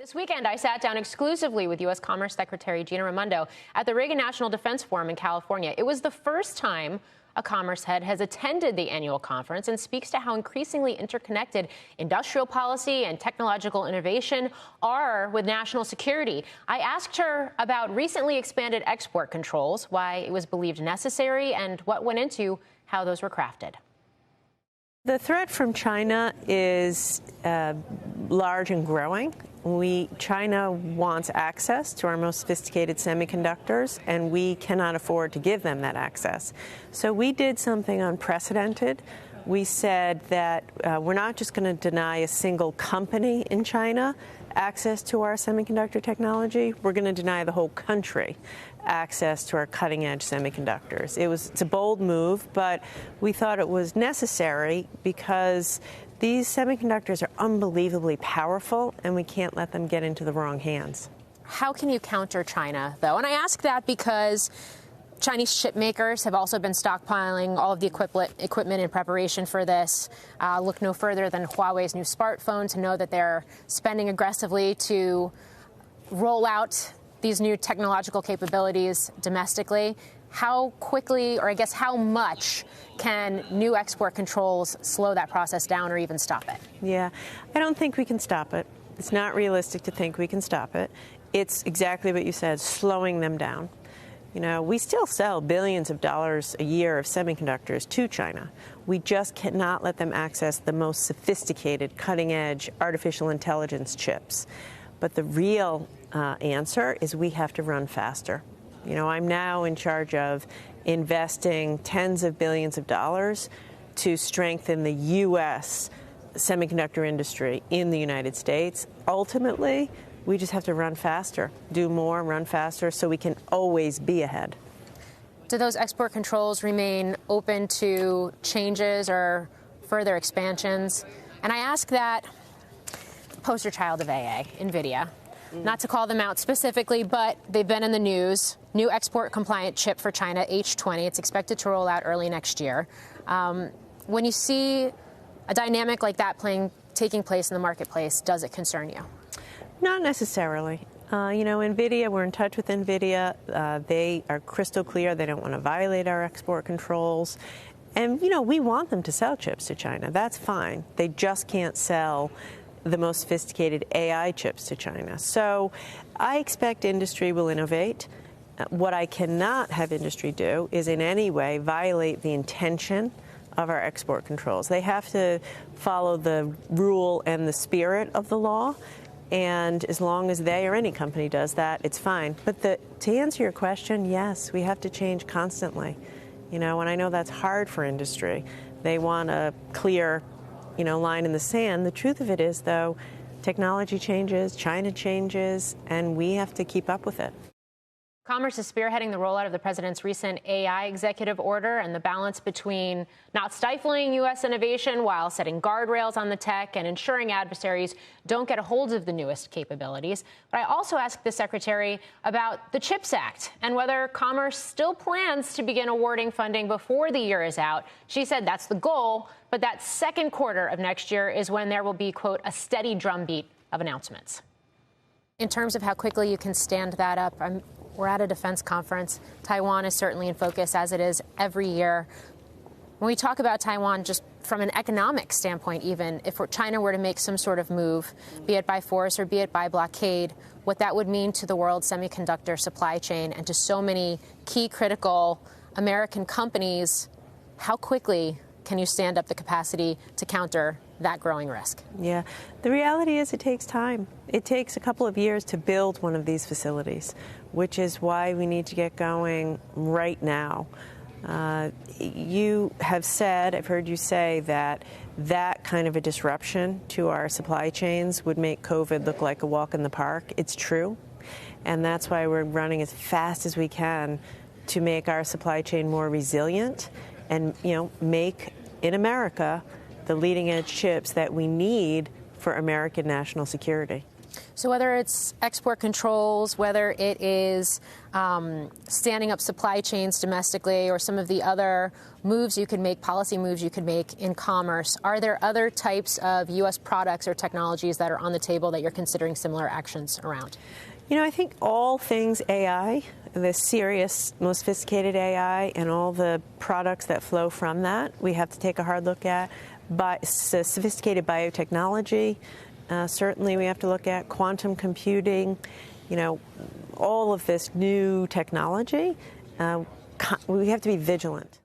This weekend, I sat down exclusively with U.S. Commerce Secretary Gina Raimondo at the Reagan National Defense Forum in California. It was the first time a commerce head has attended the annual conference and speaks to how increasingly interconnected industrial policy and technological innovation are with national security. I asked her about recently expanded export controls, why it was believed necessary, and what went into how those were crafted. The threat from China is large and growing. China wants access to our most sophisticated semiconductors, and we cannot afford to give them that access. So we did something unprecedented. We said that we're not just going to deny a single company in China access to our semiconductor technology. We're going to deny the whole country access to our cutting-edge semiconductors. It's a bold move, but we thought it was necessary because these semiconductors are unbelievably powerful, and we can't let them get into the wrong hands. How can you counter China, though? And I ask that because Chinese chip makers have also been stockpiling all of the equipment in preparation for this. Look no further than Huawei's new smartphone to know that they're spending aggressively to roll out these new technological capabilities domestically. How quickly, or I guess how much, can new export controls slow that process down or even stop it? Yeah, I don't think we can stop it. It's not realistic to think we can stop it. It's exactly what you said, slowing them down. You know, we still sell billions of dollars a year of semiconductors to China. We just cannot let them access the most sophisticated, cutting-edge artificial intelligence chips. But the real answer is we have to run faster. You know, I'm now in charge of investing tens of billions of dollars to strengthen the U.S. semiconductor industry in the United States. Ultimately, we just have to run faster, do more, run faster, so we can always be ahead. Do those export controls remain open to changes or further expansions? And I ask that poster child of AA, NVIDIA, not to call them out specifically, but they've been in the news. New export-compliant chip for China, H20. It's expected to roll out early next year. When you see a dynamic like that taking place in the marketplace, does it concern you? Not necessarily. You know, NVIDIA, we're in touch with NVIDIA. They are crystal clear. They don't want to violate our export controls. And, you know, we want them to sell chips to China. That's fine. They just can't sell the most sophisticated AI chips to China. So I expect industry will innovate. What I cannot have industry do is in any way violate the intention of our export controls. They have to follow the rule and the spirit of the law. And as long as they or any company does that, it's fine. But to answer your question, yes, we have to change constantly. You know, and I know that's hard for industry. They want a clear, you know, line in the sand. The truth of it is, though, technology changes, China changes, and we have to keep up with it. Commerce is spearheading the rollout of the president's recent AI executive order and the balance between not stifling U.S. innovation while setting guardrails on the tech and ensuring adversaries don't get a hold of the newest capabilities. But I also asked the secretary about the CHIPS Act and whether Commerce still plans to begin awarding funding before the year is out. She said that's the goal, but that second quarter of next year is when there will be, quote, a steady drumbeat of announcements. In terms of how quickly you can stand that up, we're at a defense conference. Taiwan is certainly in focus, as it is every year. When we talk about Taiwan, just from an economic standpoint, even if China were to make some sort of move, be it by force or be it by blockade, what that would mean to the world semiconductor supply chain and to so many key critical American companies, how quickly can you stand up the capacity to counter that growing risk? Yeah, the reality is it takes time. It takes a couple of years to build one of these facilities, which is why we need to get going right now. You have said, I've heard you say that kind of a disruption to our supply chains would make COVID look like a walk in the park. It's true. And that's why we're running as fast as we can to make our supply chain more resilient and, you know, make in America the leading edge chips that we need for American national security. So whether it's export controls, whether it is standing up supply chains domestically, or some of the other moves you can make, policy moves you can make in commerce, are there other types of U.S. products or technologies that are on the table that you're considering similar actions around? You know, I think all things AI, the serious, most sophisticated AI, and all the products that flow from that, we have to take a hard look at. Sophisticated biotechnology, certainly we have to look at quantum computing, you know, all of this new technology. We have to be vigilant.